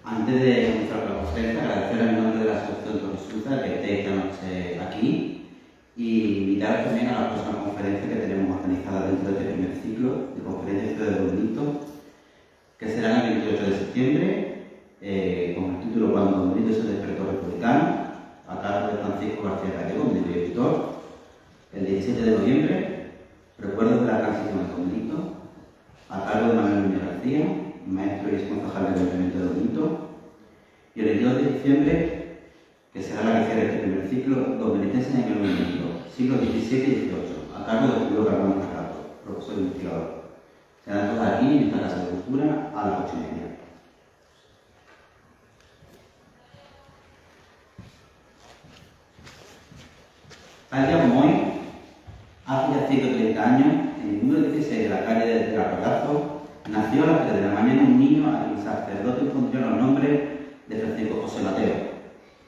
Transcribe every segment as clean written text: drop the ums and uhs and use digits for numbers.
Antes de comenzar con la conferencia, agradecer en nombre de la Asociación Torres Suiza que esté esta noche aquí y invitaros también a la próxima conferencia que tenemos organizada dentro de este primer ciclo de conferencias Ciudad de Bonito, que será el 28 de septiembre, con el título Cuando Don Benito se despertó republicano, a cargo de Francisco García Gallego, mi editor. El 17 de noviembre, Recuerdos de la Transición de Don Benito, a cargo de Manuel Núñez García, maestro y exconcejal del Ayuntamiento de Don Benito. Y el 22 de diciembre, que será la que cierre este primer ciclo, Los benitenses en el movimiento, siglos XVII y XVIII, a cargo de Julio Carmona Carrato, profesor e investigador. Serán todos aquí en esta Casa de Cultura a las 8:30. Tal día como hoy, hace ya 130 años, en el número 16 de la calle de Garrogazo, nació a las 3 de la mañana un niño a quien el sacerdote infundió los nombres de Francisco José Mateo,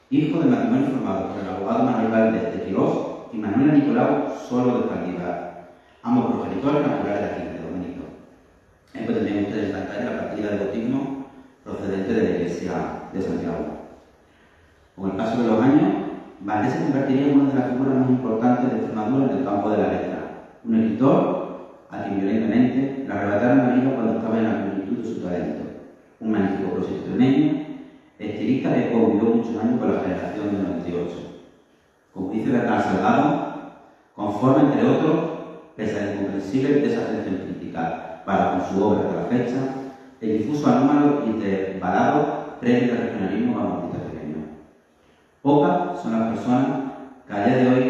hijo de matrimonio formado por el abogado Manuel Valdés de Quirós y Manuela Nicolau Solo de Zaldívar, ambos progenitores naturales de aquí, de Don Benito. Ahí pueden ver ustedes en pantalla la partida de bautismo procedente de la Iglesia de Santiago. Con el paso de los años, Valdés se convertiría en una de las figuras más importantes de Extremadura en el campo de la letra, un escritor a quien violentamente le arrebataron la vida cuando estaba en la plenitud de su talento, un magnífico prócer extremeño, estilista que convivió muchos años con la generación del 98. Como dice Bernal Salgado, conforme entre otros, pese a la incomprensible desatención crítica para con su obra hasta la fecha, el difuso anómalo y desbalado premio del regionalismo vanguardista extremeño. Pocas son las personas que a día de hoy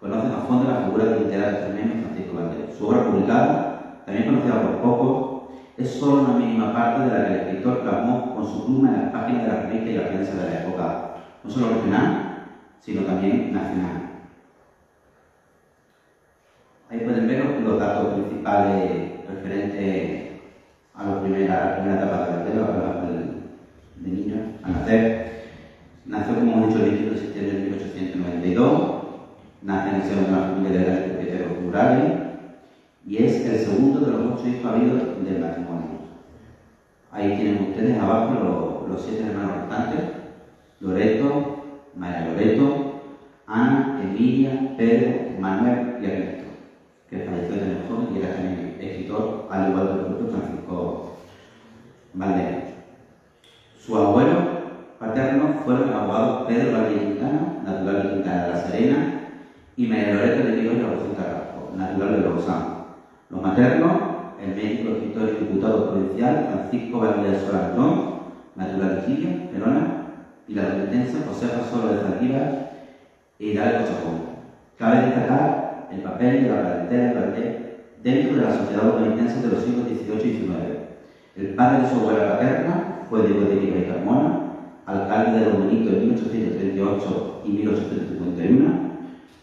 conocen a fondo la figura del literato extremeño Francisco Valdés. Su obra publicada, también conocida por pocos, es solo una mínima parte de la que el escritor plasmó con su pluma en las páginas de la revista y la prensa de la época, no solo regional, sino también nacional. Ahí pueden ver los datos principales referentes a la primera etapa de la tela, de niño, a nacer. Nació, como hemos dicho, el 21 de septiembre de 1892, nace en el seno de una familia de grandes propietarios rurales y es el segundo de los 8 hijos habidos del matrimonio. Ahí tienen ustedes abajo los 7 hermanos restantes: Loreto, María Loreto, Ana, Emilia, Pedro, Manuel y Ernesto, que falleció de joven y era también escritor, al igual que el propio Francisco Valdés. Su abuelo paterno fueron el abogado Pedro Valdés Quintana, natural de Quintana de la Serena, y María Loreto de Quirós y Agustín Carrasco, natural de Lozano. Los maternos, el médico, escritor y diputado provincial Francisco Valdés Solartón, natural de Chile, Verona, y la dominicana Josefa Solo de Zaldívar e Hidalgo Chacón. Cabe destacar el papel de la parentela de Valdés dentro de la sociedad dominicana de los siglos XVIII y XIX. El padre de su abuela paterna fue Diego de Quirós y Carmona, alcalde de Don Benito en 1838 y 1851,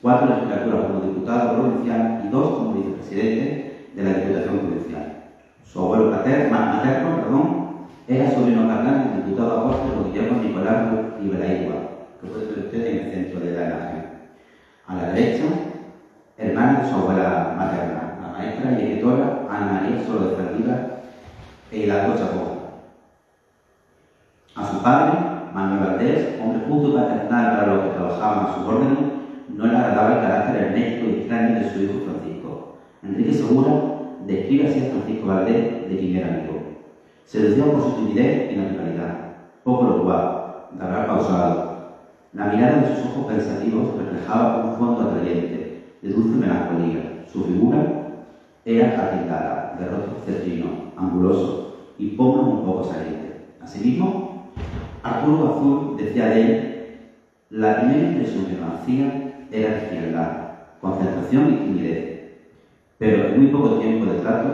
4 legislaturas como diputado provincial y 2 como vicepresidente de la Diputación Provincial. Su abuelo materno, era sobrino carnal del diputado apóstol Guillermo Nicolás Riveraigua, que puede ver usted en el centro de la imagen. A la derecha, hermana de su abuela materna, la maestra y escritora Ana María Solo de Zaldívar e Hidalgo Chacón. A su padre, Manuel Valdés, hombre justo y paternal para los que trabajaban a su orden, no le agradaba el carácter enérgico y extraño de su hijo Francisco. Enrique Segura describe así a Francisco Valdés de quien era amigo. Seducía por su timidez y naturalidad, poco locuaz, de hablar pausado. La mirada de sus ojos pensativos reflejaba un fondo atrayente, de dulce melancolía. Su figura era atingada, de rostro cetrino, anguloso y pómulos un poco salientes. Asimismo, Arturo Azul decía de él: la primera impresión que nos hacía era frialdad, concentración y timidez. Pero en muy poco tiempo de trato,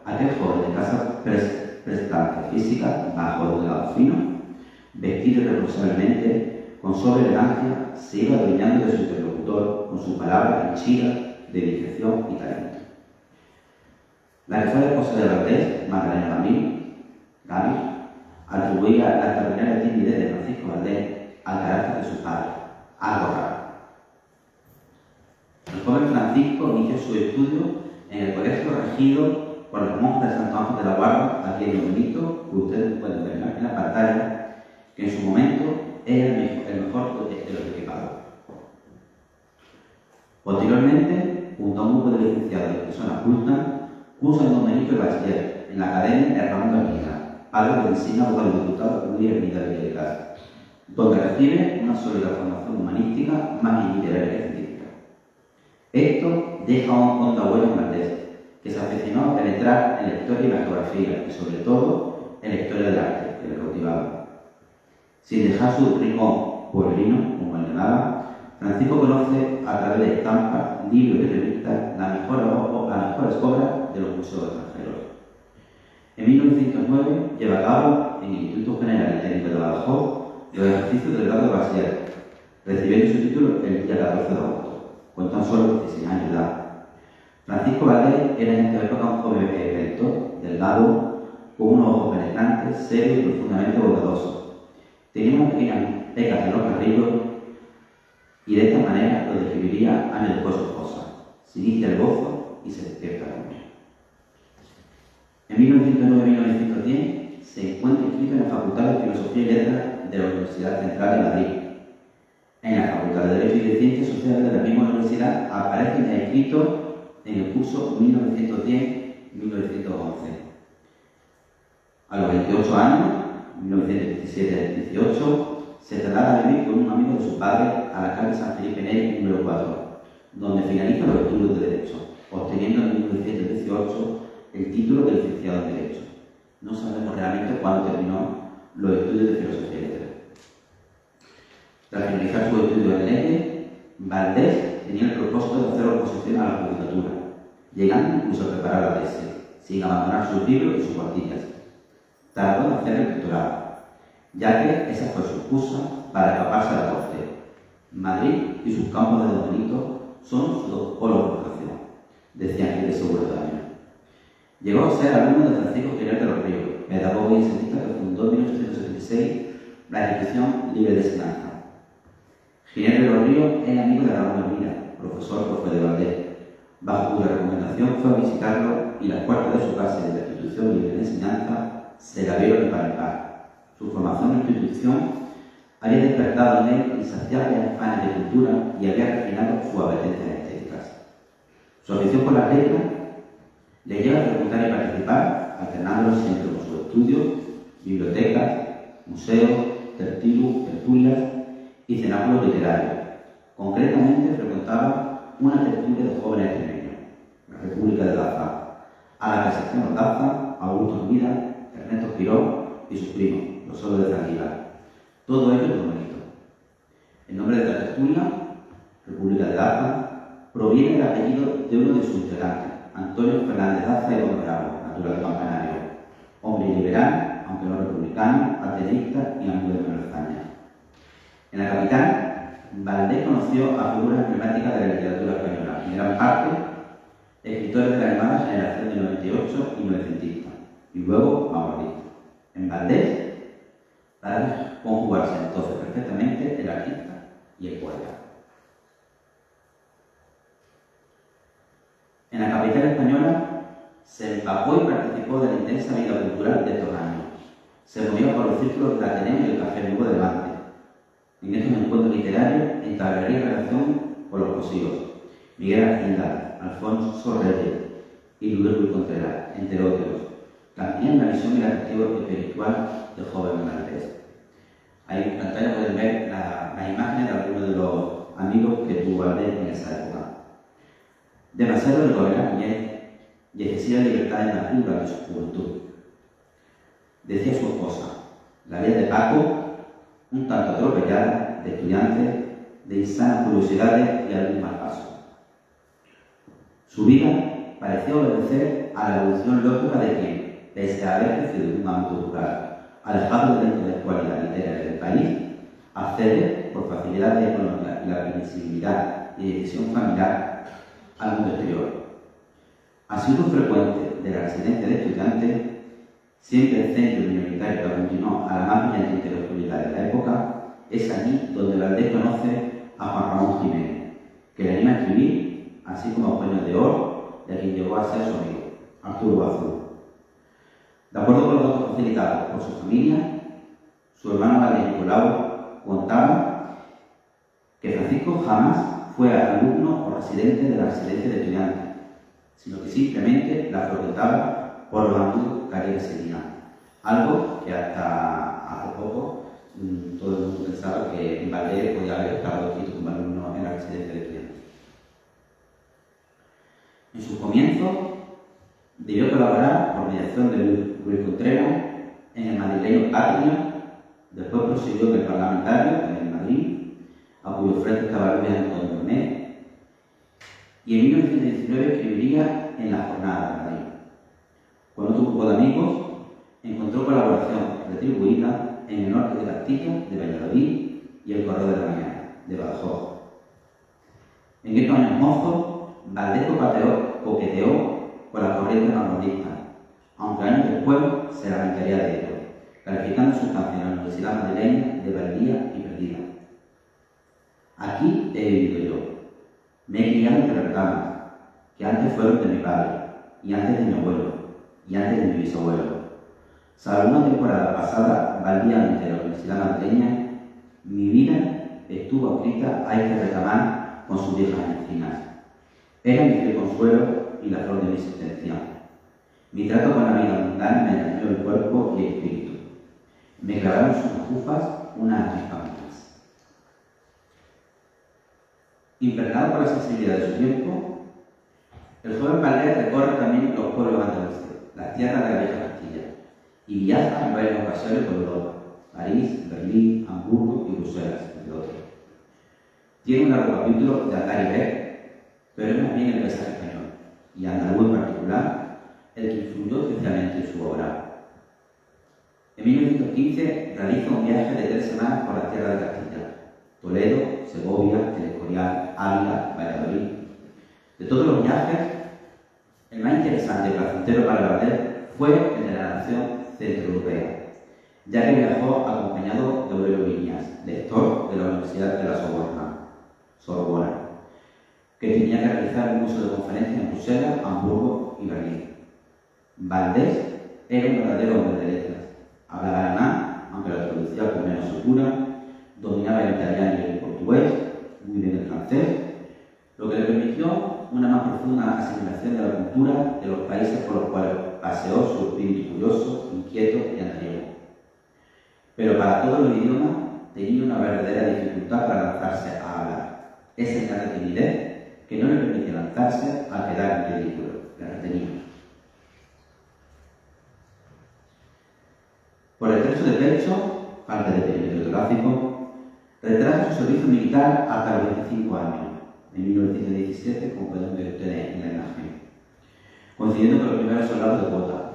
aquel joven de casa prestante física, bajo de lado fino, vestido irreprochable, con sobria elegancia, se iba adueñando de su interlocutor con sus palabras henchidas de discreción y talento. La que fue la esposa de Valdés, Magdalena Gavis, atribuía la extraordinaria timidez de Francisco Valdés al carácter de su padre, algo raro. El joven Francisco inició su estudio en el colegio regido por los monjes de Santo Ángel de la Guarda, aquí en Don Benito, que ustedes pueden ver en la pantalla, que en su momento era el mejor de los equipados. Posteriormente, junto a un grupo de licenciados y personas cultas, cursa el dominico y bachiller en la Academia Ramón Garnica, algo que enseña por el diputado Luis Hermida Villegas, donde recibe una sólida formación humanística, más literaria que científica. Esto deja un hondo huella en Valdés, que se aficionó a penetrar en la historia y la geografía, y sobre todo en la historia del arte, que le cautivaba. Sin dejar su rincón pueblino, como él llamaba, Francisco conoce a través de estampas, libros y revistas las mejores obras de los museos extranjeros. En 1909 lleva a cabo en el Instituto General Técnico de Badajoz los ejercicios del grado de bachiller, recibiendo su título el día 14 de agosto, con tan solo 16 años de edad. Francisco Valdés era en esta época un joven perfecto, delgado, con unos ojos penetrantes, serios y profundamente bondadosos. Tenía unas pequeñas pecas en los carrillos y de esta manera lo describiría años después su esposa. Se inicia el gozo y se despierta el hombre. En 1909-1910 se encuentra inscrito en la Facultad de Filosofía y Letras de la Universidad Central de Madrid. En la Facultad de Derecho y de Ciencias Sociales de la misma universidad aparece ya inscrito en el curso 1910-1911. A los 28 años, 1917-18, se traslada a vivir con un amigo de su padre a la calle San Felipe Neri, número 4, donde finaliza los estudios de Derecho, obteniendo en 1918 el título de licenciado en Derecho. No sabemos realmente cuándo terminó los estudios de Filosofía y Letras. Tras finalizar sus estudios en leyes, Valdés tenía el propósito de hacer oposición a la judicatura, llegando incluso a preparar la tesis, sin abandonar sus libros y sus cuartillas. Tardó en hacer el doctorado, ya que esa fue su excusa para escaparse a la corte. Madrid y sus campos de Don Benito son sus dos polos de vocación, decía Enrique Seguro también. Llegó a ser alumno de Francisco Giner de los Ríos, pedagogo y ensayista que fundó en 1876 la institución Libre de Enseñanza. Giner de los Ríos era amigo de Ramón Hermida, profesor que fue de Valdés, bajo cuya recomendación fue a visitarlo y las puertas de su casa y de la institución Libre de Enseñanza se la abrieron de par en par. Su formación en la institución había despertado en él insaciables afanes de cultura y había refinado sus apetencias estéticas. Su afición por las letras le lleva a preguntar y participar, alternándolo siempre con sus estudios, bibliotecas, museos, tertulias y cenáculos literarios. Concretamente frecuentaba una tertulia de jóvenes extremeños, la República de Daza, a la que asistían Daza, Augusto Hermida, Ernesto Quirós y sus primos, los solos de Zanguibar. Todo ello es muy bonito. El nombre de la tertulia, República de Daza, proviene del apellido de uno de sus integrantes, Antonio Fernández Daza y Don Bravo, natural de Campanario, hombre liberal, aunque no republicano, ateísta y amigo de Manuel España. En la capital, Valdés conoció a figuras emblemáticas de la literatura española, en gran parte escritores de la llamada generación del 98 y novecentistas, y luego vanguardistas. En Valdés, para conjugarse entonces perfectamente el artista y el poeta. En la capital española se empapó y participó de la intensa vida cultural de estos años. Se movió por los círculos del Ateneo y el Café Nuevo de Levante. En estos encuentros literarios entablaría relación con los poseídos Miguel Hacienda, Alfonso Reyes y Luis Ruiz Contreras, entre otros. También la visión y el atractivo espiritual del joven Valdés. Ahí en pantalla pueden ver las imágenes de algunos de los amigos que tuvo Valdés en esa época. Demasiado rigor en la niñez y excesiva libertad en la vida de su juventud. Decía su esposa, la vida de Paco, un tanto atropellada, de estudiante, de insanas curiosidades y algún mal paso. Su vida parecía obedecer a la evolución lógica de quien, pese a haber crecido en un ámbito rural, alejado de la intelectualidad literaria del país, accede, por facilidades económicas y la permisibilidad y decisión familiar, al mundo exterior. Asunto frecuente de la residencia de estudiantes, siempre el centro minoritario que continuó a la más brillante intelectualidad de la época, es allí donde Valdés conoce a Juan Ramón Jiménez, que le anima a escribir, así como a Eugenio de Oro, de quien llegó a ser su amigo, Arturo Bazú. De acuerdo con los datos facilitados por su familia, Su hermano Valde Nicolau contaba que Francisco jamás fue alumno o residente de la residencia de estudiantes, sino que simplemente la frecuentaba por los amigos que allí residían. Algo que hasta hace poco todo el mundo pensaba que Valde podía haber estado escrito como alumno en la residencia de estudiantes. En sus comienzos debió colaborar por mediación de Luis Contreras en el madrileño Patria, después prosiguió en el parlamentario en Madrid, a cuyo frente estaba Luis Antonio Donet, y en 1919 escribiría en La Jornada de Madrid. Con otro grupo de amigos encontró colaboración retribuida en el norte de Castilla, de Valladolid, y el Correo de la Mañana, de Badajoz. En estos años mozos, Valdés coqueteó con la corriente vanguardista, aunque años después se lamentaría de ello, calificando sus canciones en la Universidad Madrileña de baldía y perdida. Aquí he vivido yo. Me he criado entre retamas, que antes fueron de mi padre, y antes de mi abuelo, y antes de mi bisabuelo. Salvo una temporada pasada baldíamente en la Universidad Madrileña, mi vida estuvo escrita a este retamar con sus viejas encinas. Era mi fiel consuelo y la flor de mi existencia. Mi trato con la vida mundana me dañó el cuerpo y el espíritu. Me clavaron sus majufas unas a mis caminas. Impregnado por la sensibilidad de su tiempo, el joven Valdés recorre también los pueblos andaluces, las tierras de la vieja Castilla, y viaja en varias ocasiones por Europa, París, Berlín, Hamburgo y Bruselas, entre otros. Tiene un largo capítulo de andar y ver, pero es más bien el paisaje español, y andaluz en particular, el que influyó especialmente en su obra. En 1915 realiza un viaje de 3 semanas por la tierra de Castilla, Toledo, Segovia, El Escorial, Ávila, Valladolid. De todos los viajes, el más interesante y placentero para Valdés fue el de la nación centroeuropea, ya que viajó acompañado de Aurelio Viñas, lector de la Universidad de la Sorbona, que tenía que realizar un curso de conferencias en Bruselas, Hamburgo y Berlín. Valdés era un verdadero hombre de letras. Hablaba alemán, aunque lo traducía con menos soltura, dominaba el italiano y el portugués, muy bien el francés, lo que le permitió una más profunda asimilación de la cultura de los países por los cuales paseó su espíritu curioso, inquieto y andariego. Pero para todos los idiomas tenía una verdadera dificultad para lanzarse a hablar. Esa encarna timidez que no le permitía lanzarse a quedar en ridículo, le retenía. Por el trecho de pecho, falta de perímetro gráfico, retrasa su servicio militar hasta los 25 años, en 1917, como pueden ver ustedes en la imagen, coincidiendo con los primeros soldados de cuota.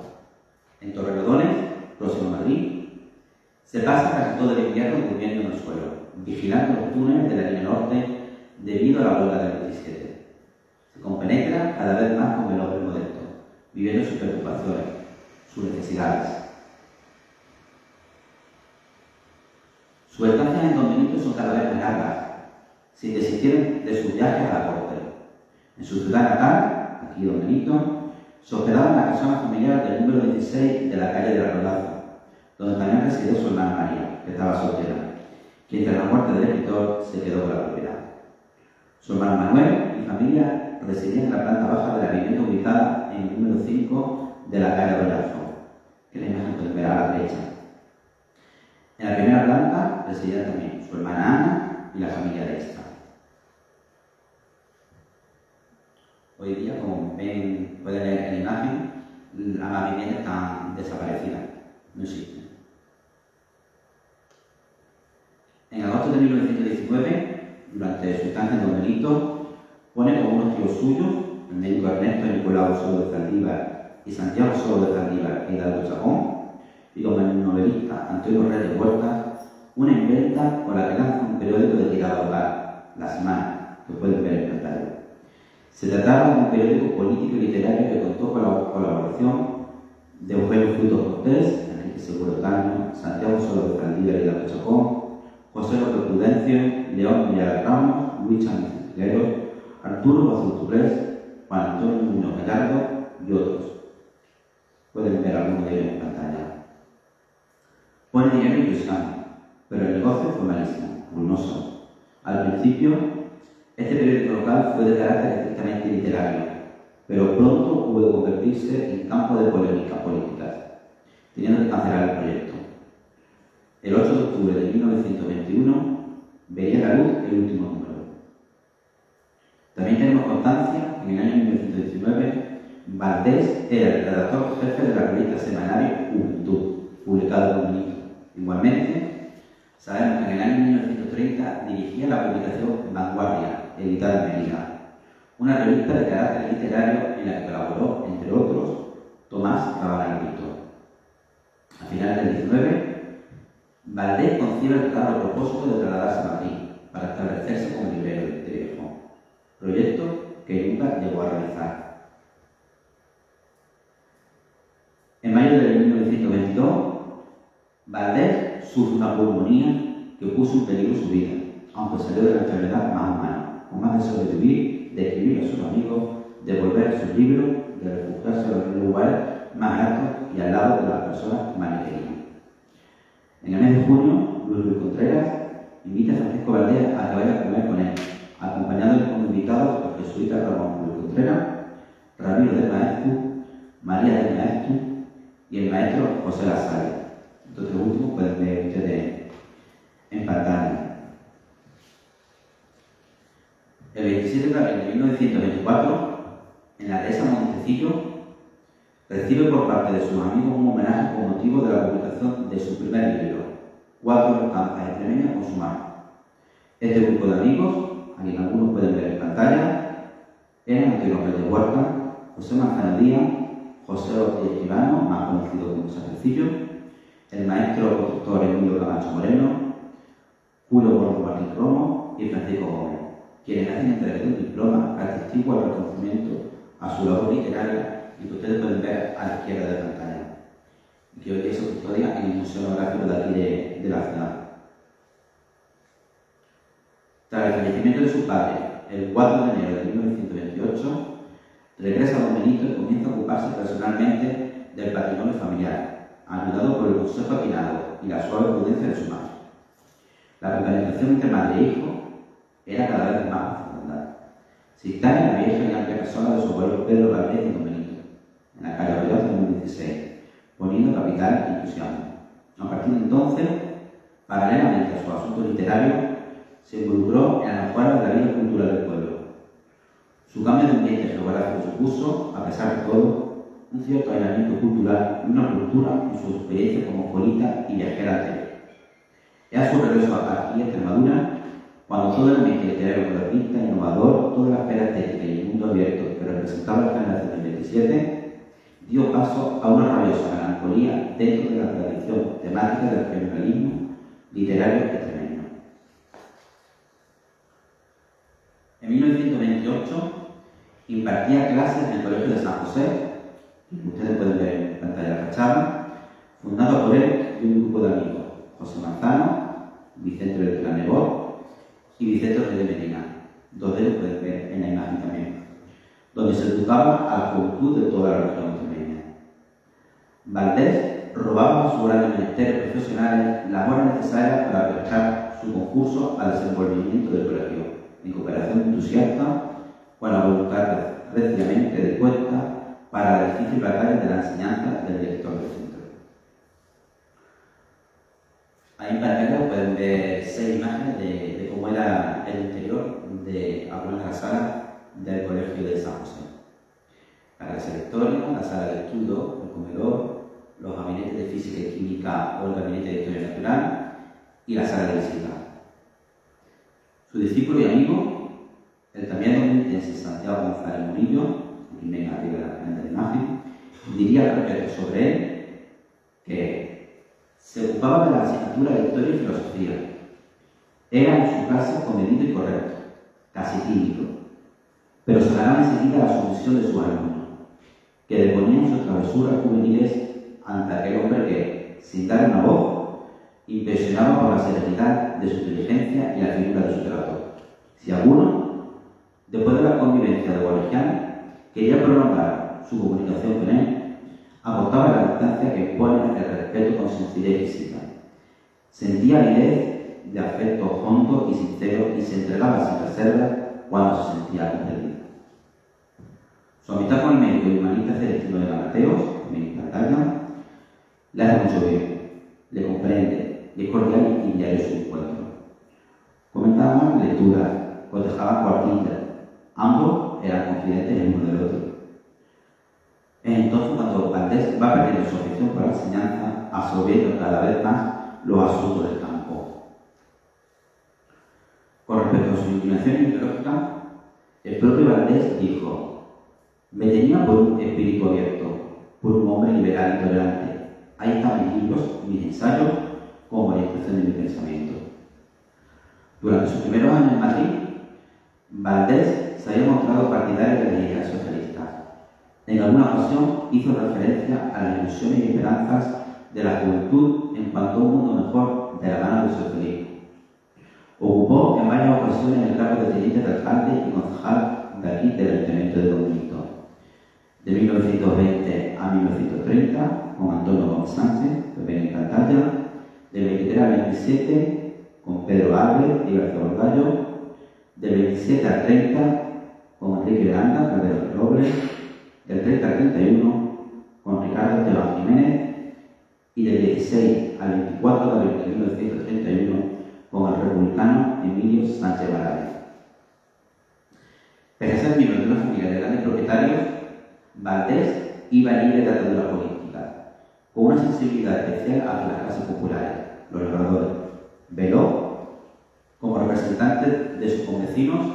En Torrelodones, próximo a Madrid, se pasa casi todo el invierno durmiendo en el suelo, vigilando los túneles de la línea norte debido a la huelga del 27. Se compenetra cada vez más con el hombre modesto, viviendo sus preocupaciones, sus necesidades. Sus estancias en Don Benito son cada vez más largas, sin desistir de sus viajes a la corte. En su ciudad natal, aquí Don Benito, se hospedaba en la casona familiar del número 16 de la calle de la Rodaza, donde también residió su hermana María, que estaba soltera, quien tras la muerte del escritor se quedó con la propiedad. Su hermano Manuel y familia residían en la planta baja de la vivienda ubicada en el número 5 de la calle Rollazo, que es la imagen que pueden ver a la derecha. En la primera planta residían también su hermana Ana y la familia de esta. Hoy día, como ven, pueden ver en la imagen, ambas viviendas están desaparecidas, no existen. En agosto de 1919, durante su estancia en Don Benito, pone como unos tíos suyos, el médico Ernesto Nicolau Solo de Zaldívar y Santiago Solo de Zaldívar e Hidalgo Chacón, y como el novelista Antonio Reyes Huerta, una imprenta con la que lanza un periódico de tirada local, La Semana, que pueden ver en pantalla. Se trataba de un periódico político y literario que contó con la colaboración de Eugenio Frutos Cortés, Enrique Seguro Caño, Santiago Solo de Zaldívar y Hidalgo Chacón, José López Prudencio, León Villar Ramos, Luis Sánchez Figueros, Arturo Bazulturés, Juan Antonio Muñoz Gallardo y otros. Pueden ver algunos de ellos en pantalla. Pone dinero y ilusión. pero el negocio fue malísimo, ruinoso. Al principio, este periódico local fue de carácter estrictamente literario, pero pronto hubo de convertirse en campo de polémicas políticas, teniendo que cancelar el proyecto. El 8 de octubre de 1921 vería la luz el último número. También tenemos constancia que en el año 1919 Valdés era el redactor jefe de la revista semanario Juventud, publicado por Benito. Igualmente, sabemos que en el año 1930 dirigía la publicación Vanguardia, editada en Mérida, una revista de carácter literario en la que colaboró, entre otros, Tomás Rabanal Víctor. A finales del 19, Valdés concibe el claro propósito de trasladarse a Madrid para establecerse como librero de Viejo, proyecto que nunca llegó a realizar. En mayo de 1922, Valdés sufre una pulmonía que puso en peligro su vida, aunque salió de la enfermedad más humana, con más de sobrevivir, de escribir a sus amigos, de volver sus libros, de refugiarse en los lugares más altos y al lado de las personas más le querían. En el mes de junio, Luis Contreras invita a Francisco Valdés a que vaya a comer con él, acompañado como invitados por jesuita Ramón Luis Contreras, Ramiro del Maeztu, María del Maeztu y el maestro José Lasalle. Estos tres últimos pueden ver ustedes en pantalla. El 27 de abril de 1924, en la dehesa Montecillo, recibe por parte de sus amigos un homenaje con motivo de la publicación de su primer libro, 4 campos extremeñas con su mano. Este grupo de amigos, a quien algunos pueden ver en pantalla, eran Antonio Pérez de Huerta, José Manzano Díaz, José Ortiz Escribano, más conocido como Sacercillo, el maestro constructor Emilio Camacho Moreno, Julio Bordo Martín Romo y Francisco Gómez, quienes hacen entrega de un diploma que atestigua el reconocimiento a su labor literaria y que ustedes pueden ver a la izquierda de la pantalla, y que hoy es su custodia en el Museo Etnográfico de aquí de la ciudad. Tras el fallecimiento de su padre, el 4 de enero de 1928, regresa a Don Benito y comienza a ocuparse personalmente del patrimonio familiar, ayudado por el consejo atinado y la suave prudencia de su madre. La compenetración entre madre e hijo era cada vez más profunda. Se instala en la vieja y amplia casona de su abuelo Pedro Valdés y Don Benito, en la calle Abreu de 2016, poniendo capital y entusiasmo. A partir de entonces, paralelamente a sus asuntos literarios, se involucró en la mejora de la vida cultural del pueblo. Su cambio de ambiente geográfico supuso, a pesar de todo, un cierto aislamiento cultural y una ruptura en su experiencia como política y viajera anterior. Es a su regreso aquí a Extremadura cuando todo el ambiente literario modernista, innovador, toda la esfera estética y el mundo abierto que representaba la generación del 27, dio paso a una rabiosa melancolía dentro de la tradición temática del regionalismo literario extremeño. En 1928 impartía clases en el Colegio de San José, que ustedes pueden ver en pantalla la fachada, fundado por él y un grupo de amigos, José Manzano, Vicente Beltrán Nebot y Vicente Rey de Medina, dos de ellos pueden ver en la imagen también, donde se educaba a la juventud de toda la región extremeña. Valdés robaba a sus grandes menesteres profesionales las horas necesarias para prestar su concurso al desenvolvimiento del colegio, en cooperación entusiasta con la voluntad reciamente dispuesta para la difícil batalla de la enseñanza del director del centro. Ahí en pantalla pueden ver 6 imágenes de cómo era el interior de algunas de las salas del Colegio de San José. La clase de historia, la sala de estudio, el comedor, los gabinetes de física y química o el gabinete de historia natural y la sala de visita. Su discípulo y amigo, el también dominense Santiago González Murillo, aquí ven arriba de la imagen, diría al respecto sobre él que se ocupaba de la asignatura de historia y filosofía. Era en su clase comedido y correcto, casi tímido, pero se ganaba enseguida la sumisión de su alumno, que deponían sus travesuras juveniles ante aquel hombre que, sin dar una voz, impresionaba por la serenidad de su inteligencia y la figura de su trato. Si alguno, después de la convivencia de colegial, quería prolongar su comunicación con él, aportaba la distancia que impone el respeto con sencillez física. Sentía avidez de afecto hondo y sincero y se entregaba sin reserva cuando se sentía comprendido. Su amistad con el médico y humanista Celestino de Mateos, médico de Italia, le hace mucho bien, le comprende, y es cordial y diario su encuentro. Comentaban lecturas, cotejaban cuartillas, ambos eran confidentes el uno del otro. Es entonces cuando Valdés va perdiendo su afición por la enseñanza, absorbiendo cada vez más los asuntos del campo. Con respecto a su inclinación ideológica, el propio Valdés dijo: me tenía por un espíritu abierto, por un hombre liberal y tolerante. Ahí están mis libros, mis ensayos, como la expresión de mi pensamiento. Durante sus primeros años en Madrid, Valdés se había mostrado partidario de las ideas socialistas. En alguna ocasión hizo referencia a las ilusiones y esperanzas de la juventud en cuanto a un mundo mejor de la mano del socialismo. Ocupó en varias ocasiones el cargo de teniente de alcalde y concejal de aquí del Ayuntamiento de Don Benito. De 1920 a 1930, con Antonio Gómez Sánchez, PP en Cantabria, del 23 al 27, con Pedro Álvarez y García Borgallo, del 27 al 30, con Enrique Granda, Calderón de Robles, del 30 al 31, con Ricardo Esteban Jiménez, y del 16 al 24 de abril de 1931, con el republicano Emilio Sánchez Valadez. Pese a ser miembro de una familia de grandes propietarios, Valdés iba libre de atadura política, con una sensibilidad especial hacia las clases populares, los labradores. Veló como representante de sus convecinos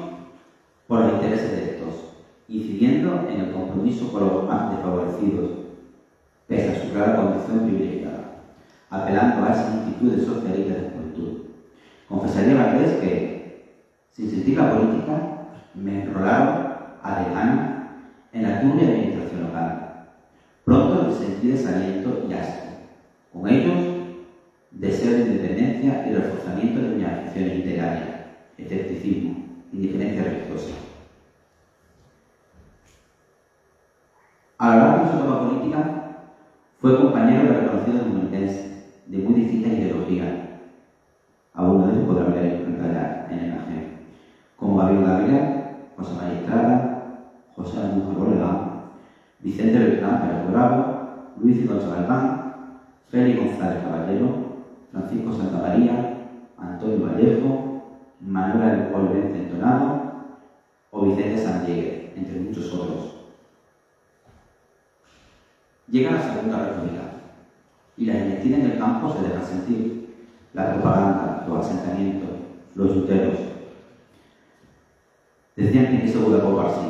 por los intereses de estos, incidiendo en el compromiso con los más desfavorecidos, pese a su clara condición privilegiada, apelando a esas instituciones socialistas de juventud. Confesaría Valdés que, sin sentir la política, me enrolaron a lejano en la turbia administración local. Pronto me sentí desaliento y asco. Con ellos, deseo de independencia y reforzamiento de mis aficiones literarias, escepticismo, indiferencia religiosa. A lo largo de su etapa política, fue compañero de reconocidos humanitenses de muy distintas ideologías. Algunos de ellos podrán ver en pantalla en el imagen, como Gabriel Gabriel, José María Estrada, José Ángel Bolegán, Vicente Beltrán Pérez Bravo, Luis Idoso Galván, Félix González Caballero, Francisco Santamaría, Antonio Vallejo, Manuel Olvén Centonado o Vicente Sandiego, entre muchos otros. Llega la Segunda República y las inquietudes en el campo se dejan sentir. La propaganda, los asentamientos, los yuteros. Decían que quiso Budapest así.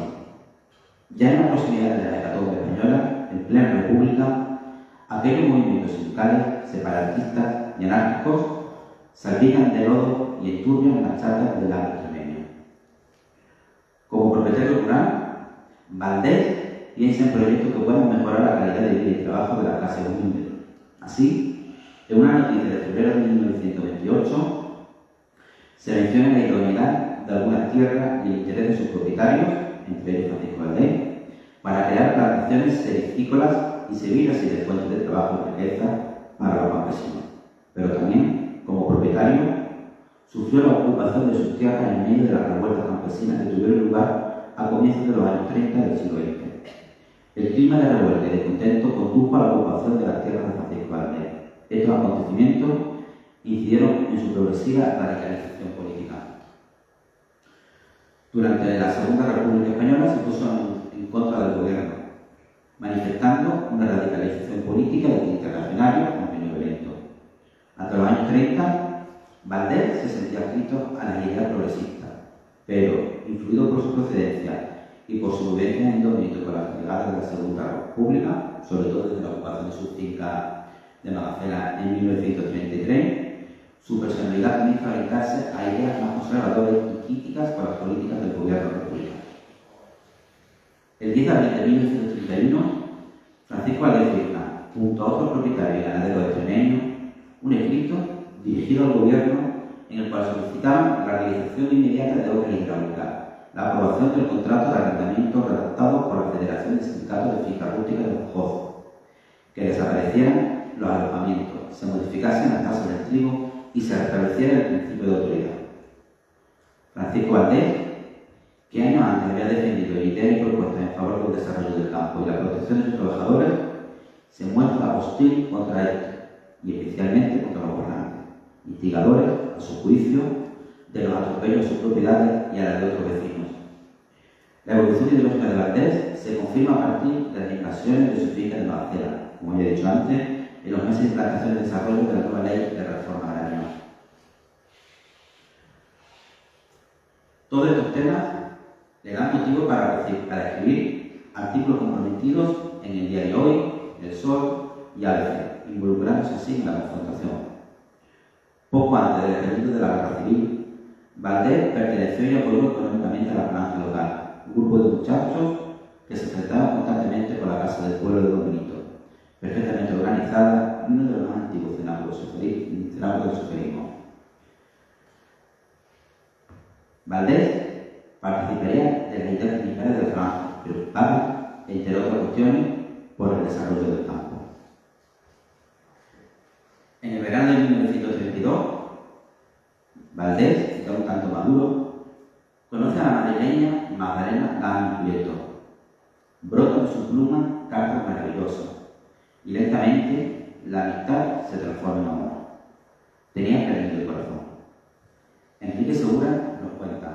Ya en la proximidad de la hecatombe española, en plena república, aquellos movimientos sindicales, separatistas y anárquicos salpican de lodo y enturbian las charcas del lago extremeño. Como propietario rural, Valdés piensa en proyectos que puedan mejorar la calidad de vida y trabajo de la clase humilde. Así, en una noticia de febrero de 1928, se menciona la idoneidad de algunas tierras y el interés de sus propietarios, entre ellos Francisco Valdés, para crear plantaciones cerealícolas y servir así de fuente de trabajo y riqueza para los campesinos. Pero también, como propietario, sufrió la ocupación de sus tierras en medio de las revueltas campesinas que tuvieron lugar a comienzos de los años 30 del siglo XX. El clima de revuelta y descontento condujo a la ocupación de las tierras de Francisco Valdés. Estos acontecimientos incidieron en su progresiva radicalización política. Durante la Segunda República Española se puso en contra del gobierno, manifestando una radicalización política de internacional con medio violento. Hasta los años 30, Valdés se sentía adscrito a las ideas progresistas, pero, influido por su procedencia y por su vivencia en Don Benito con las llegadas de la Segunda República, sobre todo desde la ocupación de su finca de Magacela en 1933, su personalidad comienza a orientarse a ideas más conservadoras y críticas con las políticas del gobierno republicano. El 10 de abril de 1931, Francisco Valdés firma, junto a otros propietarios y ganaderos extremeños, un escrito dirigido al gobierno en el cual solicitaban la realización inmediata de obras hidráulicas, la aprobación del contrato de arrendamiento redactado por la Federación de Sindicatos de Fincas Rústicas de Jozo, que desaparecieran los alojamientos, se modificasen las tasas del trigo prevaleciera el principio de autoridad. Francisco Valdés, que años antes había defendido ideas y propuestas en favor del desarrollo del campo y la protección de sus trabajadores, se muestra hostil contra esto, y especialmente contra los gobernantes, instigadores, a su juicio, de los atropellos a sus propiedades y a las de otros vecinos. La evolución ideológica de Valdés se confirma a partir de las invasiones de su finca de Nueva, como ya he dicho antes, en los meses de implantación y desarrollo de la nueva ley de reforma agraria. Todos estos temas le dan motivo para escribir artículos comprometidos en el diario Hoy, El Sol y ABC, involucrándose así en la confrontación. Poco antes del estallido de la guerra civil, Valdés perteneció y apoyó económicamente a la falange local, un grupo de muchachos que se enfrentaban constantemente con la Casa del Pueblo de Don Benito, perfectamente organizada y uno de los más antiguos cenáculos del socialismo. Valdés participaría de las ideas militares de la falange, preocupado, entre otras cuestiones, por el desarrollo del campo. En el verano de 1932, Valdés, ya un tanto maduro, conoce a la madrileña Magdalena Gámez Prieto. Brotan de su pluma cartas maravillosas y lentamente la amistad se transforma en amor. Tenía cariño de corazón. Enrique Segura nos cuenta: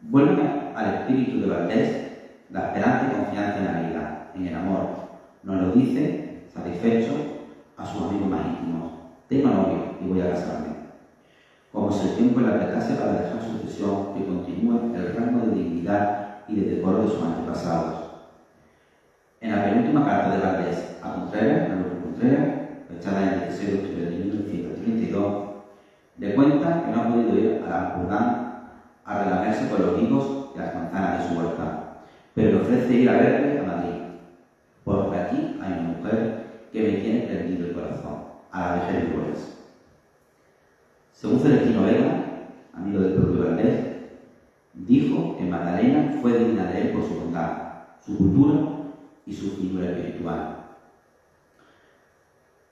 vuelve al espíritu de Valdés la esperanza y confianza en la vida, en el amor. Nos lo dice, satisfecho, a sus amigos más íntimos: tengo novio y voy a casarme. Como si el tiempo le apretase para dejar sucesión que continúe el rango de dignidad y de decoro de sus antepasados. En la penúltima carta de Valdés a Contreras, fechada en el 16 de octubre de 1932, le cuenta que no ha podido ir a Ampurdán a relamerse con los higos y las manzanas de su huerta, pero le ofrece ir a verle a Madrid, porque aquí hay una mujer que me tiene prendido el corazón, a la vejez de Flores. Según Celestino Vega, amigo del propio Valdés, dijo que Magdalena fue digna de él por su bondad, su cultura y su figura espiritual.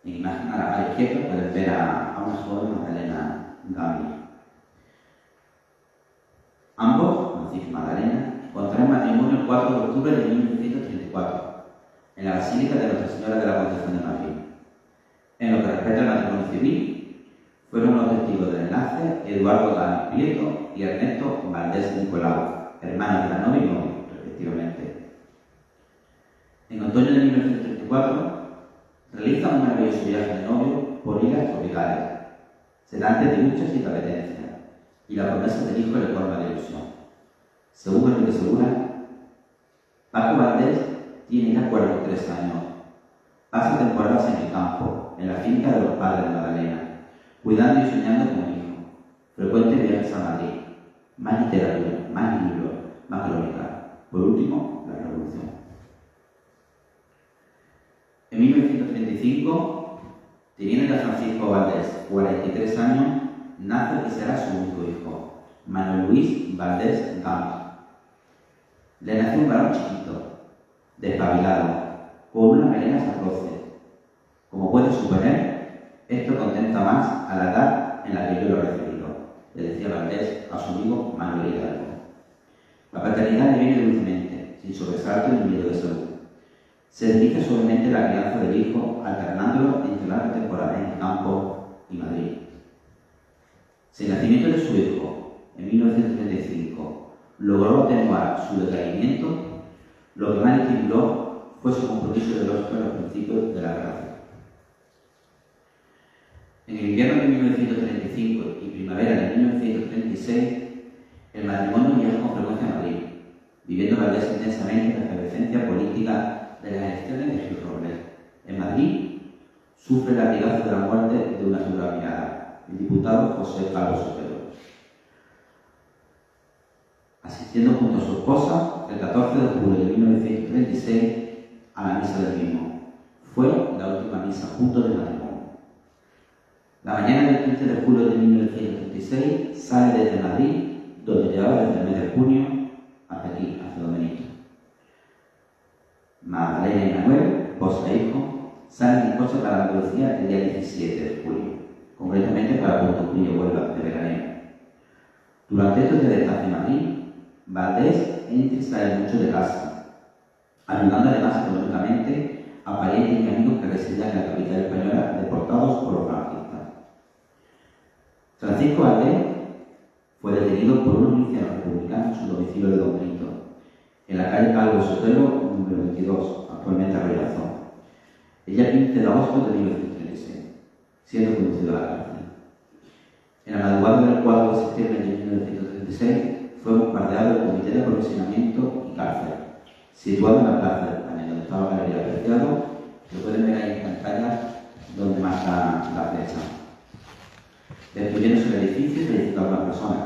En imagen a la izquierda pueden ver a una joven Magdalena Gámez. Ambos, Francisco y Magdalena, contraen matrimonio el 4 de octubre de 1934, en la Basílica de Nuestra Señora de la Concepción de Madrid. En lo que respecta al matrimonio civil, fueron los testigos del enlace Eduardo Gámez Prieto y Ernesto Valdés Nicolau, hermanos de la novia y novio, respectivamente. En otoño de 1934, realiza un maravilloso viaje de novio por islas tropicales, sedantes de luchas y competencias, y la promesa del hijo le colma de ilusión. Según Enrique Segura, Paco Valdés tiene ya 43 años. Pasa temporadas en el campo, en la finca de los padres de Magdalena, cuidando y soñando como hijo. Frecuentes viajes a Madrid, más literatura, más libros, más crónica. Por último, la revolución. En 1935, teniendo ya Francisco Valdés 43 años, nace el que será su único hijo, Manuel Luis Valdés Gámez. Le nació un varón chiquito, despabilado, con una melena atroces. Como puede suponer, esto contenta más a la edad en la que yo lo he recibido, le decía Valdés a su amigo Manuel Hidalgo. La paternidad le viene dulcemente, sin sobresalto ni miedo de salud. Se dirige suavemente la crianza del hijo, alternándolo entre largas temporadas en el campo y Madrid. Si el nacimiento de su hijo, en 1935, logró atenuar su decaimiento, lo que más le estimuló fue su compromiso ideológico en los principios de la guerra. En el invierno de 1935 y primavera de 1936, el matrimonio viaja con frecuencia a Madrid, viviendo Valdés intensamente la efervescencia política de las elecciones de Gil Robles. En Madrid, sufre el latigazo de la muerte de una figura mirada, el diputado José Pablo Sotelo, asistiendo junto a su esposa el 14 de julio de 1936 a la misa del mismo. Fue la última misa juntos de matrimonio. La mañana del 15 de julio de 1936 sale desde Madrid, donde llevaba desde el mes de junio hasta aquí, hacia Don Benito. Magdalena y Manuel, esposa e hijo, salen en coche para Andalucía el día 17 de julio, concretamente para Punta cuya vuelva de veraneo. Durante estos días de estancia en Madrid, Valdés entra y sale mucho de casa, ayudando además económicamente a parientes y amigos que residían en la capital española deportados por los franquistas. Francisco Valdés fue detenido por unos milicianos republicanos en su domicilio de Don Benito, en la calle Calvo Sotelo, número 22, actualmente Arroyazo, el día 15 de agosto de 1936, siendo conducido a la cárcel. En la madrugada del 4 de septiembre de 1936 fue bombardeado el Comité de Aprovisionamiento y Cárcel, situado en la Plaza de España, donde estaba la Galería Preciado, lo pueden ver ahí en pantalla, donde marca la flecha. Destruyéndose el edificio y falleciendo a algunas personas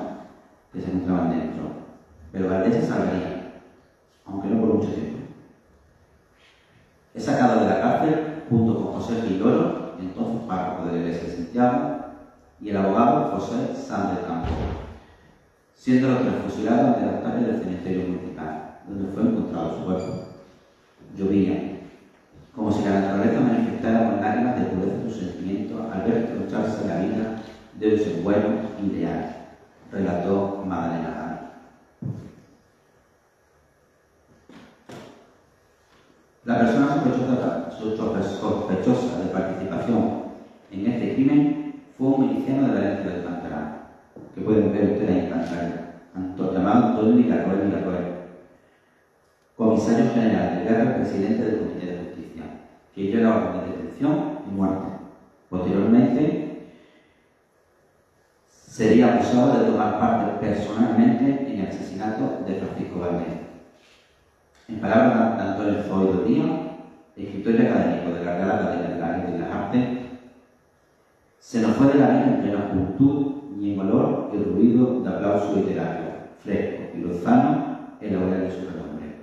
que se encontraban dentro, pero Valdés se salvaría, aunque no por mucho tiempo. Es sacado de la cárcel junto con José Giloro, entonces párroco de la Iglesia de Santiago, y el abogado José Sanz del Campo, siendo los tres fusilados ante las calles del cementerio municipal, donde fue encontrado su cuerpo. Llovía, como si la naturaleza manifestara con lágrimas de pureza sus sentimientos al ver truncharse la vida de un ser bueno ideal, relató Magdalena Gana. La persona sospechosa de participación en este crimen fue un miliciano de la Valencia del Alcántara, que pueden ver ustedes ahí en pantalla, llamado Antonio Miracoel, comisario general de guerra y presidente del Comité de Justicia, que dio la orden de detención y muerte. Posteriormente, sería acusado de tomar parte personalmente en el asesinato de Francisco Valdés. En palabras de Antonio Zoido Díaz, escritor y académico de la Real Academia de las Artes, se nos fue de la vida en plena juventud y en olor y ruido de aplauso literario, fresco y lozano en la hora de su renombre.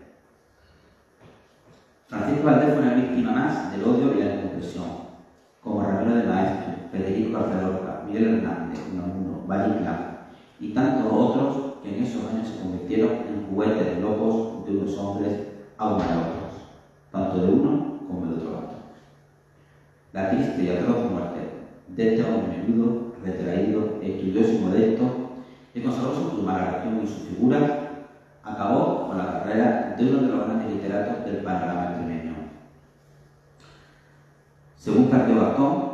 Francisco Valdés fue una víctima más del odio y la incomprensión, como Ramiro de Maestre, Federico García, Miguel Hernández, Unamuno, Valle Inclán y tantos otros que en esos años se convirtieron en juguetes locos de unos hombres aún otros, tanto de uno como de otro lado. La triste y atroz muerte de este hombre menudo, retraído, estudioso y modesto, que conservó su pluma, la región y su figura, acabó con la carrera de uno de los grandes literatos del panorama extremeño. Según Cartier Gastón,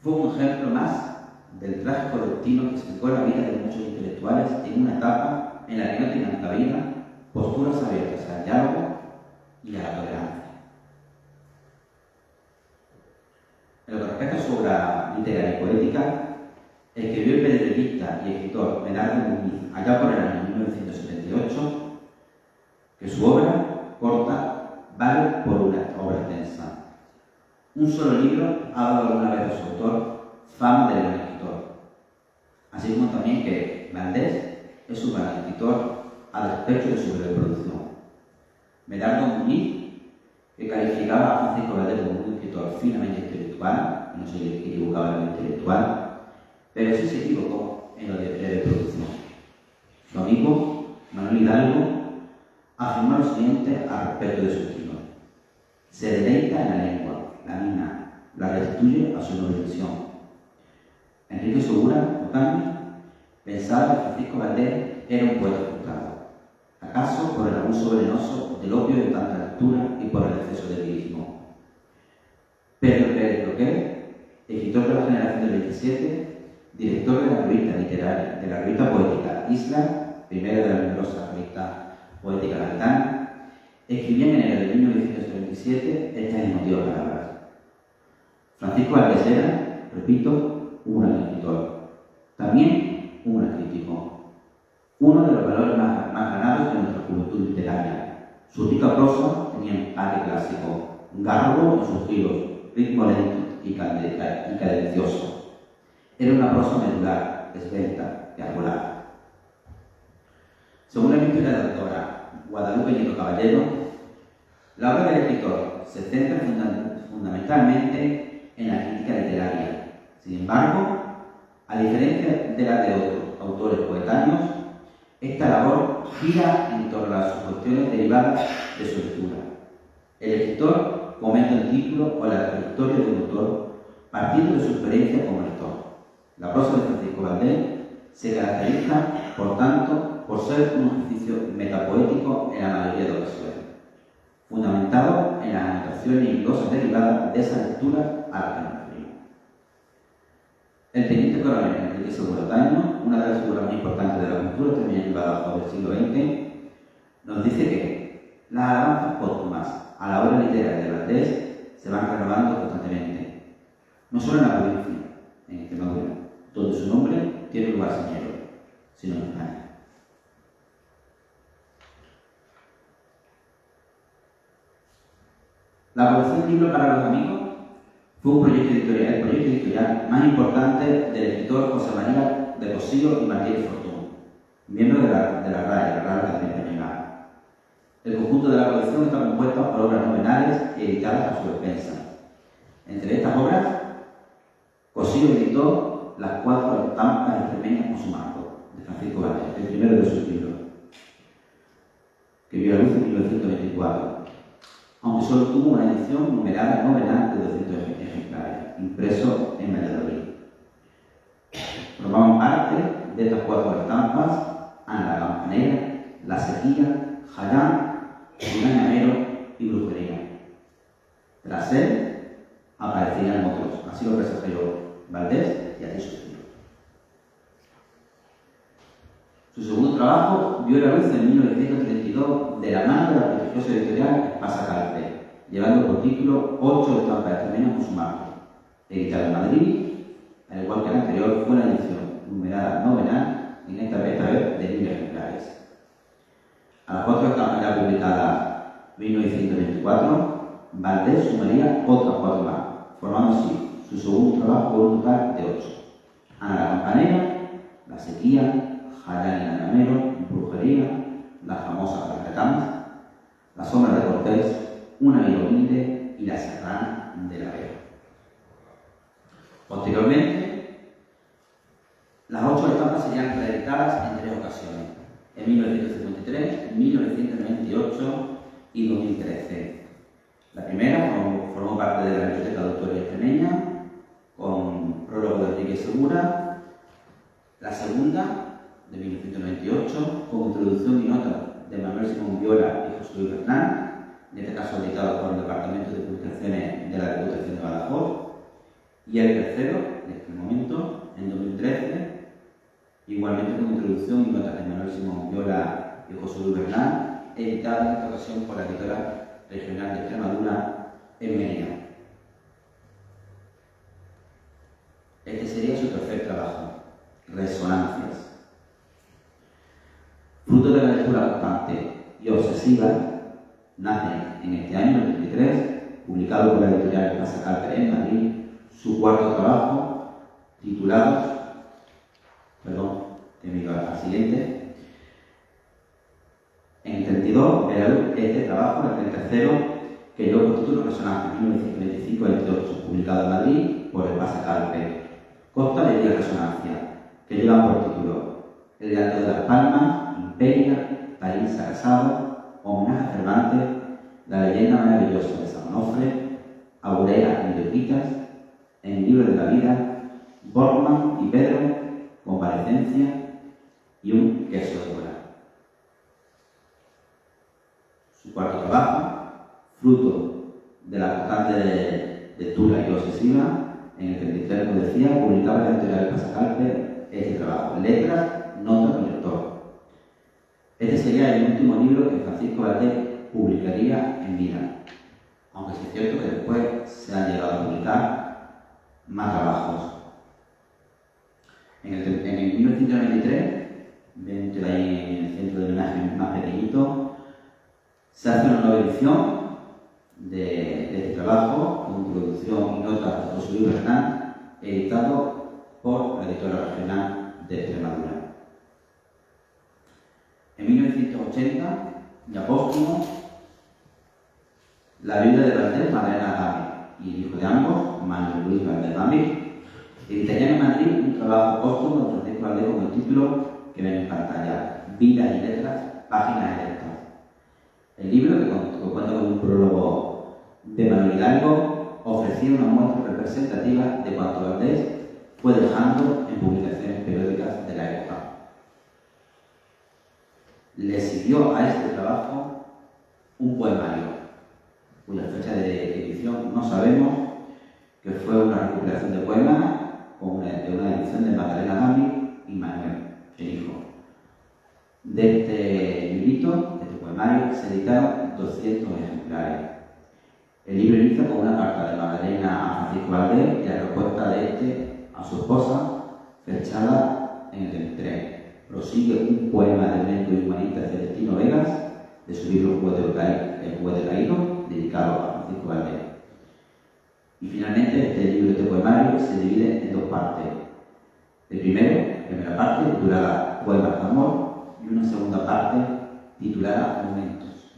fue un ejemplo más del trágico destino que secó la vida de muchos intelectuales en una etapa en la que no tenían cabida posturas abiertas al diálogo y a la tolerancia. En lo que respecta a su obra literaria y poética, escribió el periodista y escritor Medardo Muñiz allá por el año 1978 que su obra corta vale por una obra extensa. Un solo libro ha dado alguna vez a su autor fama de gran escritor, así como también que Valdés es un gran escritor al despecho de su breve producción. Medardo Muñiz, que calificaba a Francisco Valdés como un escritor finamente intelectual, no se equivocaba en lo intelectual, pero sí se equivocó en lo de breve producción. Su amigo Manuel Hidalgo afirmó lo siguiente al respecto de su estilo: se deleita en la lengua, la mina, la restituye a su noble visión. Enrique Segura, Ocampo, pensaba que Francisco Valdés era un poeta frustrado, acaso por el abuso venenoso del opio de tanta lectura y por el exceso de lirismo. Pedro Pérez Roquer, escritor de la generación del 27, director de la revista literaria, de la revista poética Isla, primera de la numerosa revista poética gaditana, escribió en enero de 1937 estas emotivas palabras: Francisco Valdés era, repito, un gran escritor, también un gran crítico, uno de los valores más ganados de nuestra juventud literaria. Su rica prosa tenía empaque clásico, garbo en sus giros, ritmo lento y cadencioso. Era una prosa medular, esbelta y arbolada. Según la historia de la doctora Guadalupe Nieto Caballero, la obra del escritor se centra fundamentalmente en la crítica literaria. Sin embargo, a diferencia de la de otros autores coetáneos, esta labor gira en torno a las cuestiones derivadas de su lectura. El escritor comenta el título o la trayectoria del autor partiendo de su experiencia como lector. La prosa de Francisco Valdés se caracteriza, por tanto, por ser un ejercicio metapoético en la mayoría de ocasiones, fundamentado en las anotaciones y glosas derivadas de esa lectura a la que nos referimos. El teniente coronel Enrique Segura Taño, una de las figuras más importantes de la cultura también en Badajoz del siglo XX, nos dice que las alabanzas póstumas a la obra literaria de Valdés se van renovando constantemente, no solo en la provincia, en Extremadura, donde su nombre tiene lugar señero, sino en España. La colección de libros para los amigos fue el proyecto editorial más importante del escritor José María de Cosío y Martínez Fortún, miembro de la RAE, la Real Academia Española. El conjunto de la colección está compuesto por obras nominales y editadas a su defensa. Entre estas obras, Cosío editó Las 4 estampas extremeñas con su marco, de Francisco Valdés, el primero de sus libros, que vio la luz en 1924, aunque solo tuvo una edición numerada nominal de 200 ejemplares, impreso en Valladolid. Formaban parte de estas 4 estampas Ana la Campanera, La Sequía, Jayán, Llamero y Brujería. Tras él aparecerían otros, así lo presagio Valdés y así sucedió. Su segundo trabajo vio la luz en 1932 de la mano de la prestigiosa editorial Espasa Calpe, llevando por título 8 estampas extremeñas con su marco, editado en Madrid, al igual que el anterior, fue una edición numerada nominal, en esta vez de 1000 ejemplares. A las 4 estampas ya publicadas en 1924, Valdés sumaría otras 4 más, formando así su segundo trabajo con un total de 8. Ana la Campanera, La Sequía, Jayán y Llamero, Brujería, Las famosas Carretanas, La Sombra de Cortés, Una vida humilde y La Serrana de la Vega. Posteriormente, las 8 estampas serían reeditadas en 3 ocasiones, en 1953, 1998 y 2013. La primera formó parte de la Biblioteca de Autores Extremeña, con prólogo de Enrique Segura. La segunda, de 1998, con introducción y nota de Manuel Simón Viola y José Luis Bernal, en este caso editado por el Departamento de Publicaciones de la Diputación de Badajoz. Y el tercero, en este momento, en 2013, igualmente con introducción y notas de Manuel Simón Viola y José Luis Bernal, editado en esta ocasión por la editora regional de Extremadura en Mérida. Este sería su tercer trabajo, Resonancias. Fruto de la lectura constante y obsesiva, nace en este año, el 2023, publicado por la editorial Espasa Calpe en Madrid, su cuarto trabajo, titulado, al siguiente. En el 32, este trabajo, el tercero, que llevó por título Resonancia, 1925-28, publicado en Madrid por Espasa Calpe. Consta de 10 resonancias, que llevan por título El Gato de las Palmas, Imperia, País Casado, Homenaje a Cervantes, La leyenda maravillosa de San Onofre, Aurea y Leoquitas, En el libro de la vida, Bormann y Pedro, Comparecencia y Un queso de mora. Su cuarto trabajo, fruto de la constante lectura y obsesiva, en el 33, como decía, publicaba en la editorial Espasa Calpe este trabajo, Letras, Notas del lector. Este sería el último libro que Francisco Valdés publicaría en vida, aunque sí es cierto que después se han llegado a publicar más trabajos. En el 1993, dentro ahí en el centro de homenaje más pequeñito, se hace una nueva edición de este trabajo, con introducción y notas de José Luis Bernal, editado por la editora regional de Extremadura. En 1980, ya póstumo, la viuda de Valdés, Magdalena Gami, y el hijo de ambos, Manuel Luis Valdés Gami, editarían en Madrid un trabajo póstumo de Francisco Valdés con el título que ven en pantalla, Vidas y letras, páginas electas. El libro, que cuenta con un prólogo de Manuel Hidalgo, ofrecía una muestra representativa de cuanto Valdés fue dejando en publicaciones periódicas de la época. Le siguió a este trabajo un poemario, cuya fecha de edición no sabemos, que fue una recuperación de poemas de una edición de Magdalena Gami y Manuel Chenijo. De este librito, de este poemario, se editaron 200 ejemplares. El libro inicia con una carta de Magdalena a Francisco Valdés y la respuesta de este a su esposa, fechada en el 23. Prosigue un poema del médico y humanista Celestino Vegas, de su libro El juguete caído, dedicado a Francisco Valdés. Y finalmente, este libro, este poemario, se divide en dos partes. La primera parte, titulada Poemas de Amor, y una segunda parte, titulada Momentos.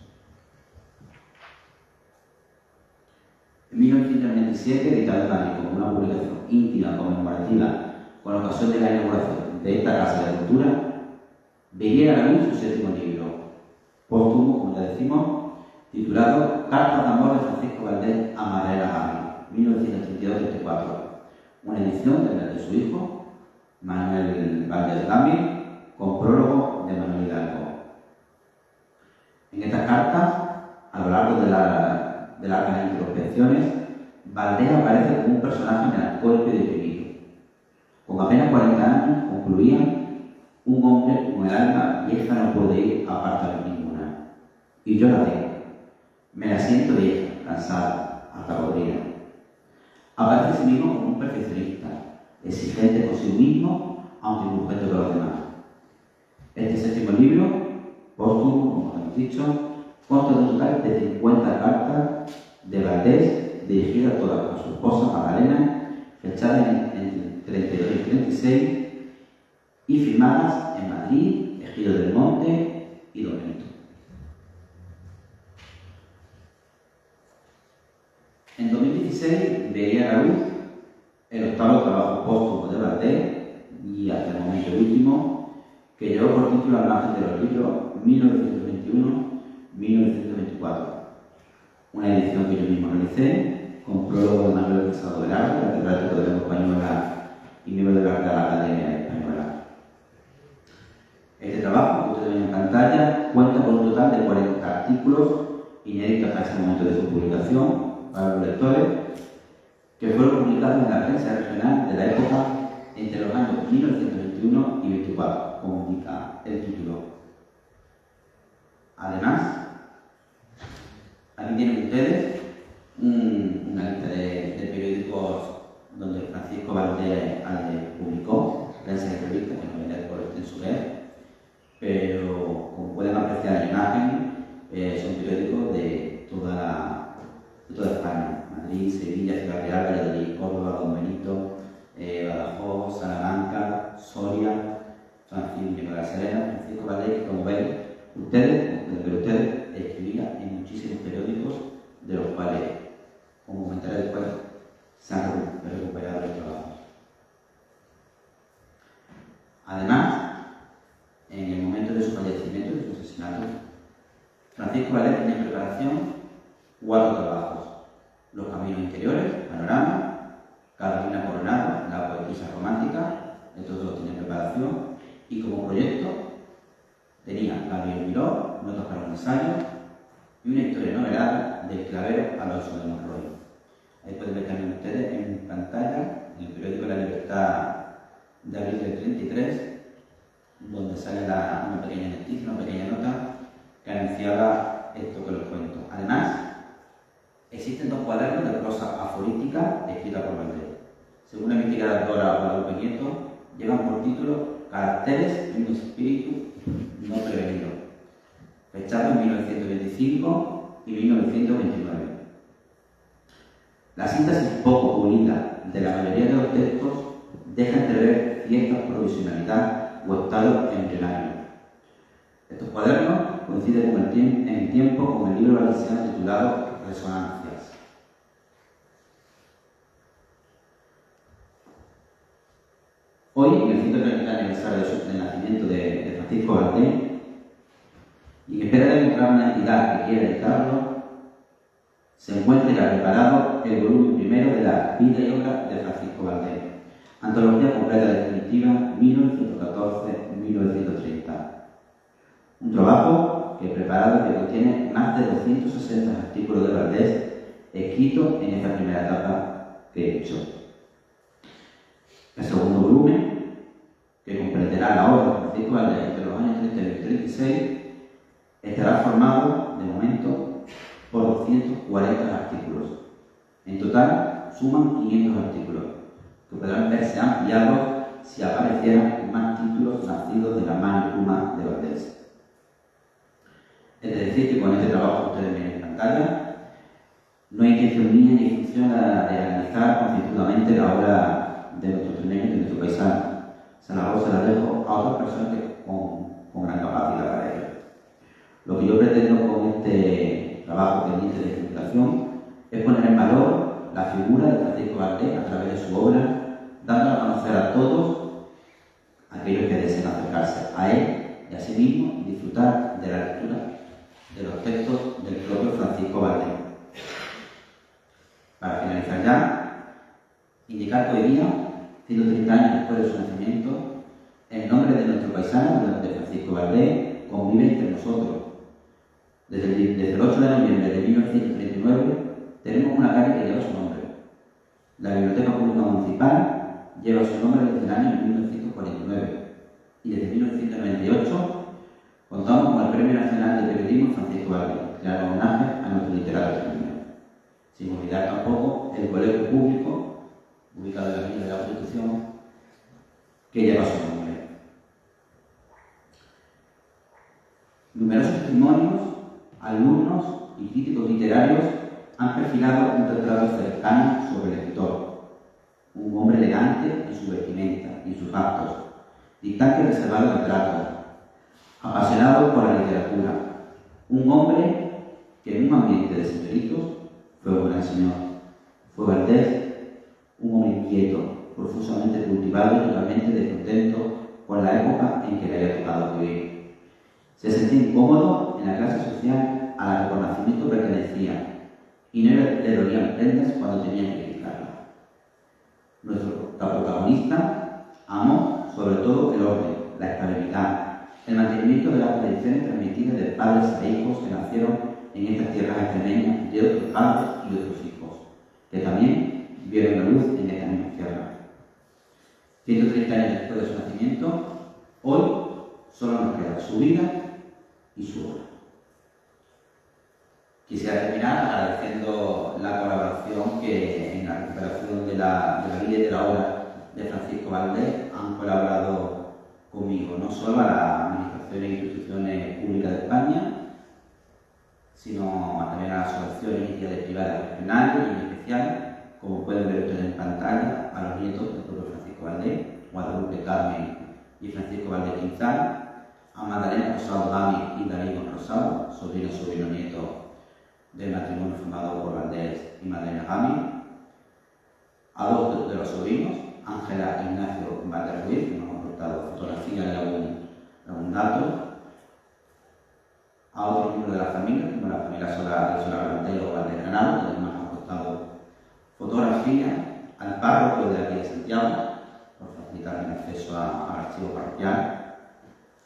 En 1997, editado en Madrid como una publicación íntima conmemorativa con ocasión de la inauguración de esta Casa de Cultura, veía a la luz su séptimo libro, póstumo, como ya decimos, titulado Cartas de Amor de Francisco Valdés a Magdalena Gami, 1932-34, una edición de su hijo, Manuel Valdés Gami, con prólogo de Manuel Hidalgo. En estas cartas, a lo largo de las introspecciones, Valdés aparece como un personaje melancólico y deprimido. Con apenas 40 años concluía: un hombre con el alma vieja no puede ir a parte ninguna. Y yo la tengo. Me la siento vieja, cansada, hasta podrida. Aparece a sí mismo como un perfeccionista, exigente consigo mismo, aunque indulgente con los demás. Este séptimo libro, póstumo, como hemos dicho, consta de un total de 50 cartas de Valdés dirigidas todas a su esposa Magdalena, fechadas en 32 y 36 y firmadas en Madrid, Ejido del Monte y Don Benito. En 2016 veía a la luz el octavo trabajo póstumo de Valdés y hasta el momento último, que llevó por título Al margen de los libros 1921-1924, una edición que yo mismo realicé con prólogo de Manuel Casado Velarde, catedrático de Lengua Española y miembro de la Real Academia Española. Este trabajo, que ustedes ven en pantalla, cuenta con un total de 40 artículos inéditos hasta ese momento de su publicación para los lectores, que fueron publicados en la prensa regional de la época entre los años 1921 y 24, como indica el título. Además, aquí tienen ustedes una lista de periódicos donde Francisco Valdés publicó, prensa y revista, que no voy a leer por extenso leer, pero como pueden apreciar en la imagen, son periódicos de toda España: Madrid, Sevilla, Ciudad Real, Valladolid, Córdoba, Don Benito, Badajoz, Salamanca, Soria, San Filipe de la Serena. Francisco Valdés, como ven ustedes, escribía en muchísimos periódicos, de los cuales, como comentaré después, se han recuperado el trabajo. Además, en el momento de su fallecimiento, de su asesinato, Francisco Valdés tenía en preparación 4 trabajos: Los caminos interiores, Panorama, Carolina Coronado, la poetisa romántica, estos dos tienen preparación, y como proyecto tenía Gabriel Miró, Notas para un ensayo, y una historia novelada del clavero Alonso de Monroy. Ahí pueden ver también ustedes en pantalla, en el periódico La Libertad de abril del 33, donde sale una pequeña noticia, una pequeña nota que anunciaba esto que les cuento. Además, existen 2 cuadernos de prosa aforística escrita por Valdés. Según la investigadora Guadalupe Nieto, llevan por título Caracteres de un espíritu no prevenido, fechados en 1925 y 1929. La síntesis poco pulida de la mayoría de los textos deja entrever cierta provisionalidad o estado embrionario. Estos cuadernos coinciden en el tiempo con el libro valenciano titulado Resonancias. Hoy, en el 130 aniversario del nacimiento de Francisco Valdés, y en espera de encontrar una entidad que quiera editarlo, se encuentra ya preparado el volumen primero de la vida y obra de Francisco Valdés, Antología completa definitiva 1914-1930. Un trabajo que he preparado que contiene más de 260 artículos de Valdés escritos en esta primera etapa que he hecho. El segundo volumen, que comprenderá la obra de Francisco Valdés entre los años 30 y 36, estará formado, de momento, por 240 artículos. En total, suman 500 artículos, que podrán verse ampliados si aparecieran más títulos nacidos de la mano y pluma de Valdés. Es decir, que con este trabajo que ustedes ven en pantalla, no hay intención mía ni función de analizar concienzudamente la obra de nuestro extremeño y de nuestro paisano. Se la dejo a otras personas que con gran capacidad para ello. Lo que yo pretendo con este trabajo pendiente de divulgación es poner en valor la figura de Francisco Valdés a través de su obra, dando a conocer a todos aquellos que deseen acercarse a él y a sí mismo y disfrutar de la lectura de los textos del propio Francisco Valdés. Para finalizar ya, indicar que hoy día, 130 años después de su nacimiento, en nombre de nuestro paisano, de Francisco Valdés, convive entre nosotros. Desde el 8 de noviembre de 1939 tenemos una calle que lleva su nombre. La Biblioteca Pública Municipal lleva su nombre desde el año 1949 y desde 1998 contamos con el Premio Nacional de Periodismo Francisco Valdés, que da homenaje a nuestro literato extremeño. Sin olvidar tampoco el colegio público, ubicado en la Villa de la Constitución, que lleva su nombre. Numerosos testimonios, alumnos y críticos literarios han perfilado un retrato cercano sobre el escritor, un hombre elegante en su vestimenta y en sus actos, distante y reservado de trato, apasionado por la literatura, un hombre que en un ambiente de señoritos fue un gran señor. Fue Valdés, un hombre inquieto, profusamente cultivado y totalmente descontento con la época en que le había tocado vivir. Se sentía incómodo en la clase social a la que por nacimiento pertenecía y no le dolían prendas cuando tenía que criticarla. Nuestro protagonista amó sobre todo el orden, la estabilidad, el mantenimiento de las tradiciones transmitidas de padres a hijos que nacieron en estas tierras extremeñas de otros padres y de otros hijos, que también vieron la luz en esta misma tierra. 130 años después de su nacimiento, hoy solo nos queda su vida y su obra. Quisiera terminar agradeciendo la colaboración que en la recuperación de la vida y de la obra de Francisco Valdés han colaborado conmigo, no solo a las administraciones e instituciones públicas de España, sino también a las asociaciones y entidades privadas regionales y en especial, como pueden ver ustedes en pantalla, a los nietos del propio Francisco Valdés, Guadalupe Carmen y Francisco Valdés Quintal, a Magdalena Rosado Gami y David Rosado, sobrino nieto del matrimonio formado por Valdés y Magdalena Gami, a dos de los sobrinos, Ángela e Ignacio Valdés Ruiz, que nos han aportado fotografías de algún dato, a otros miembros de la familia, como la familia Solar Rantero o Valdés Granado, que nos han aportado fotografías, al párroco de aquí de Santiago, por facilitar el acceso al archivo parroquial,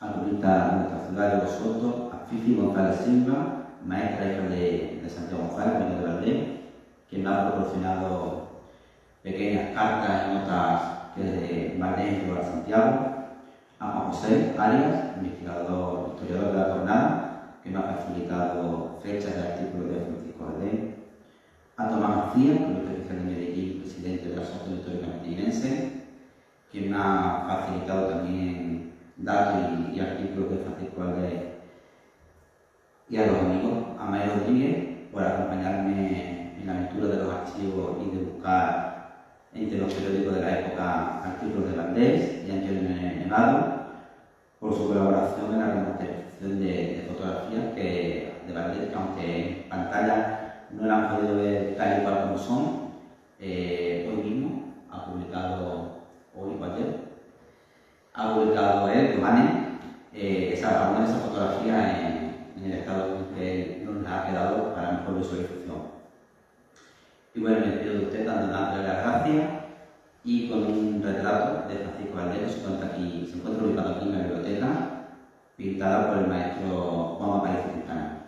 a Lupita de nuestra ciudad de Los Sotos, a Fifi González Silva, maestra hija de Santiago González, amigo de Valdés, quien me ha proporcionado pequeñas cartas y notas que desde Valdés envió a Santiago, a Juan José Arias, investigador, historiador de la jornada, que me ha facilitado fechas de artículos de Francisco Valdés, a Tomás García, colegio oficial de Medellín, presidente de la Asociación Histórica Medellínense, quien me ha facilitado también datos y artículos de Francisco Valdés, y a los amigos, a Mario Rodríguez, por acompañarme en la lectura de los archivos y de buscar entre los periódicos de la época artículos de Valdés y Antonio Nevado, por su colaboración en la remasterización de fotografías de Valdés, que aunque en pantalla no la han podido ver tal y cual como son, hoy mismo ha publicado, hoy o ayer, ha publicado él, Giovanni, alguna de esas fotografías en el estado en que nos ha quedado para mejor visualización. Y bueno, me despido de usted dándole las gracias y con un retrato de Francisco Valdés que se encuentra ubicado aquí en la biblioteca, pintada por el maestro Juan Aparicio Quintana.